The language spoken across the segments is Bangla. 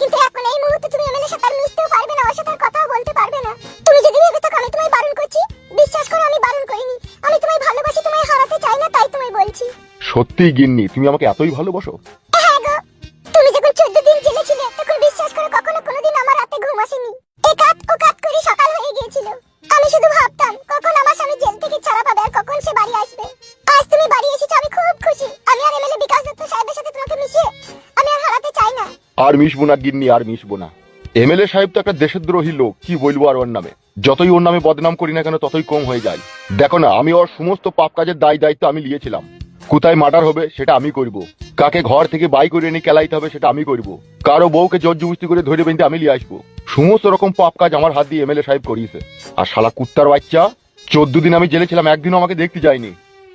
কিন্তু এখন এই মুহূর্তে তুমি এমএলএর সাথে আর মিশতেও পারবে না, ওর সাথে আর কথাও বলতে পারবে না। তুমি যদি ভেবে থাকো আমি তোমায় বারণ করছি, বিশ্বাস করো আমি বারণ করিনি। আমি তোমায় ভালোবাসি, তোমায় হারাতে চাই না, তাই তোমায় বলছি। সত্যি গিন্নি, তুমি আমাকে এতই ভালোবাসো? হ্যাঁ গো, তুমি যখন 14 দিন জেলে ছিলে তখন বিশ্বাস করো কখনো কোনোদিন আমার রাতে ঘুম আসেনি। একাত ওকাত করে সকাল হয়ে গিয়েছিল। আমি শুধু ভাবতাম কখন আমার স্বামী জেল থেকে ছাড়া পাবে আর কখন সে বাড়ি আসবে। আজ তুমি বাড়ি এসেছো, আমি খুব খুশি। আমি আর এমএলএ বিকাশ দত্ত সাহেবের সাথে তোমাকে মিশিয়ে আমি আর হারাতে চাই না। আর মিশবো না গিন্নি, আর মিশবো না। এমএলএ সাহেব তো একটা দেশদ্রোহী লোক, কি বলবো আর ওর নামে। যতই ওর নামে বদনাম করি না কেন ততই কম হয়ে যায়। দেখো না, আমি ওর সমস্ত পাপ কাজের দায় দায়িত্ব আমি নিয়েছিলাম। কোথায় মার্ডার হবে সেটা আমি করব, কাকে ঘর থেকে বাই করে এনে কেলাইতে হবে সেটা আমি করব, কারো বউকে জোর জবরদস্তি করে ধরে বেঁধে আমি নিয়ে আসবো। সমস্ত রকম পাপ কাজ আমার হাত দিয়ে এমএলএ সাহেব করিয়েছে। আর শালা কুত্তার বাচ্চা, 14 দিন আমি জেলে ছিলাম, একদিনও আমাকে দেখতে যায়নি।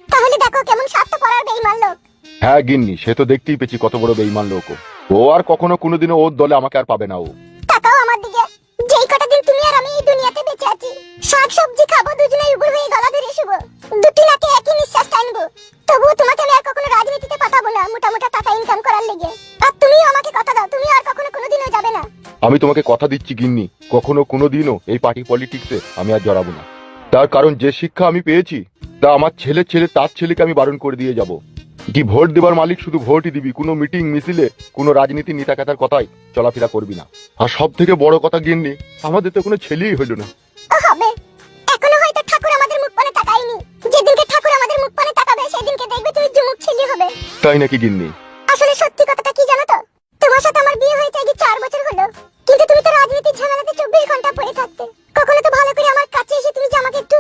তাহলে দেখো কেমন স্বার্থপর আর বেঈমান লোক। হ্যাঁ গিন্নি, সে তো দেখতেই পেয়েছি কত বড় বেঈমান লোক ও। ও আর কখনো কোনোদিনও ওর দলে আমাকে আর পাবে না ও। তাকাও আমার দিকে, যেই কটা দিন তুমি আর আমি এই দুনিয়াতে বেঁচে আছি, শাক সবজি খাবো, দুজনেই উগুর হয়ে গলা ধরে শুবো, দুটি নাকে একই নিঃশ্বাস টানবো। তবুও তোমাকে আমি আর কখনো রাজনীতিতে পাঠাবো না মোটা মোটা টাকা ইনকাম করার লেগে। আর তুমিও আমাকে কথা দাও, তুমি আর কখনো কোনোদিনও যাবে না। আমি তোমাকে কথা দিচ্ছি গিন্নি, কখনো কোনোদিনও এই পার্টি পলিটিক্সে আমি আর জড়াবো না। তার কারণ যে শিক্ষা আমি পেয়েছি তা আমার ছেলে তার ছেলেকে আমি বারণ করে দিয়ে যাব। কি ভোট দেবার মালিক শুধু ভোটই দিবি, কোনো মিটিং মিছিলে কোনো রাজনীতি নেতা কথার কথাই চলাফেরা করবি না। আর সব থেকে বড় কথা গিন্নি, আমাদের তো কোনো ছেলেই হইল না। হবে, এখনো হয়তো ঠাকুর আমাদের মুখ পানে তাকায়নি। যেদিনকে ঠাকুর আমাদের মুখ পানে তাকাবে সেদিনকে দেখবে তুমি জুমুক ছেলে হবে। তাই নাকি গিন্নি? আসলে সত্যি কথাটা কি জানো তো, তোমার সাথে আমার বিয়ে হয়েছে আজ 4 বছর হলো, কিন্তু তুমি তো রাজনীতির ঝামেলাতে 24 ঘন্টা পড়ে থাকতে। কখনো তো ভালো করে আমার কাছে এসে তুমি যে আমাকে একটু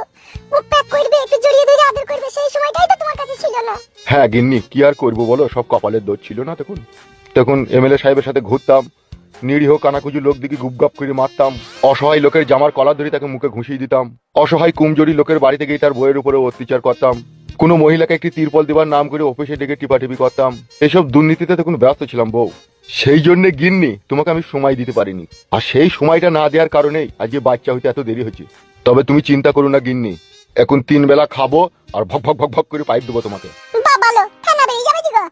মুখ প্যাক করবে, একটু জড়িয়ে ধরে আদর করবে, সেই সময়টাই তো তোমার কাছে ছিল না। হ্যাঁ গিন্নি, কি আর করবো বলো, সব কপালের দোষ ছিল না। তখন তখন এমএলএ সাহেবের সাথে ঘুরতাম, নিরীহ কানাকুজু লোক দিকে গুপগাপ করে মারতাম, অসহায় লোকের জামার কলার ধরে তাকে মুখে ঘুষিয়ে দিতাম, অসহায় কুমজোরি লোকের বাড়িতে গিয়ে তার বইয়ের উপরে অত্যাচার করতাম, কোনো মহিলাকে একটি তিরপল দেবার নাম করে অফিসে ডেকে টিপাটিপি করতাম। এসব দুর্নীতিতে তখন ব্যস্ত ছিলাম বউ। সেই জন্য গিন্নি তোমাকে আমি সময় দিতে পারিনি, আর সেই সময়টা না দেওয়ার কারণেই আজকে বাচ্চা হইতে এত দেরি হয়েছে। তবে তুমি চিন্তা করো না গিন্নি, এখন 3 বেলা খাবো আর ভক ভক ভক ভক করে পাইপ দেবো তোমাকে। বাবালো ঠান্ডা বেরিয়ে যাবে কি গো?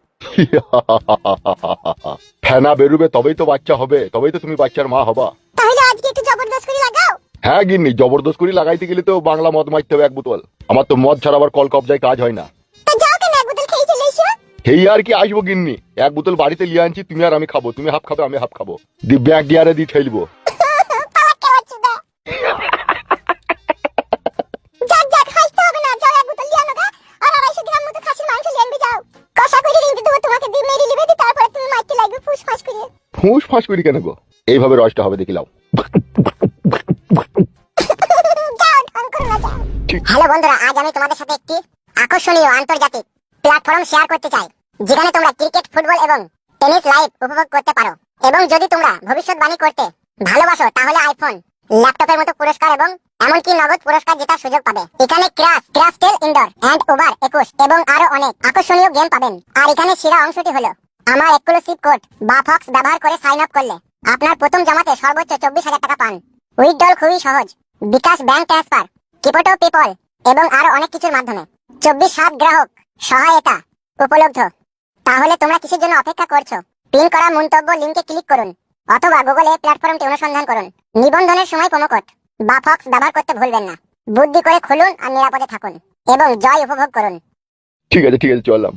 ফেনা বেরুবে তবেই তো বাচ্চা হবে, তবেই তো তুমি বাচ্চার মা হবা। তাহলে আজকে একটু জবরদস্ত করে লাগাও। হ্যাঁ গিন্নি, জবরদস্ত করে লাগাইতে গেলে তো বাংলা মদ মারতে হবে 1 বোতল। আমার তো মদ ছাড়া আবার কল কবজায় কাজ হয় না। তা যাও কেন, এক বোতল খেয়ে চলে এসো। এই আর কি আসবো গিন্নি, 1 বোতল বাড়িতে লিয়ে আনছি, তুমি আর আমি খাবো, তুমি হাফ খাবে আমি হাফ খাবো, দি ব্যাগ গিয়ারে দিয়ে ঠেলবো। পালাকে বাচ্চা যাক যাক, হাসতে হবে না, যাও 1 বোতল লিয়ে আনো গা। আর 250 গ্রাম মতো খাসির মাংস লিয়ে আনবে, যাও। কষা করে রিংতে দেবো তোমাকে, দিয়ে মেরে লিবে, তারপরে তুমি মাইতে লাগবে ফুস ফাস করে। ফুঁস ফাঁস করি কেন গো? এইভাবে রসটা হবে দেখিলাও। যাও, ঢং করো না, যাও। হ্যালো বন্ধুরা, আজ আমি তোমাদের সাথে একটি আকর্ষণীয় আন্তর্জাতিক প্ল্যাটফর্ম শেয়ার করতে চাই, যেখানে তোমরা ক্রিকেট, ফুটবল এবং টেনিস লাইভ উপভোগ করতে পারো। এবং যদি তোমরা ভবিষ্যৎবাণী করতে ভালোবাসো তাহলে আইফোন, ল্যাপটপের মতো পুরস্কার এবং এমনকি নগদ পুরস্কার জেতার সুযোগ পাবে। এখানে ক্রাশ টেল ইনডোর এন্ড ওভার 21 এবং আরো অনেক আকর্ষণীয় গেম পাবেন। আর এখানে সেরা অংশটি হলো আমার এক্সক্লুসিভ কোড বাফক্স ব্যবহার করে সাইন আপ করলে আপনার প্রথম জমাতে সর্বোচ্চ 24,000 টাকা পান। উইথড্রল খুবই সহজ, বিকাশ ব্যাংক ট্রান্সফার, কিপটো পেপল এবং আরো অনেক কিছুর মাধ্যমে 24/7 গ্রাহক সহায়তা উপলব্ধ। তাহলে তোমরা কিসের জন্য অপেক্ষা করছো? পিন করা মন্তব্য লিংকে ক্লিক করুন অথবা গুগলে প্ল্যাটফর্মটি অনুসন্ধান করুন। নিবন্ধনের সময় প্রোমো কোড বাফক্স ব্যবহার করতে ভুলবেন না। বুদ্ধি করে খুলুন আর নিরাপদে থাকুন এবং জয় উপভোগ করুন। ঠিক আছে চললাম।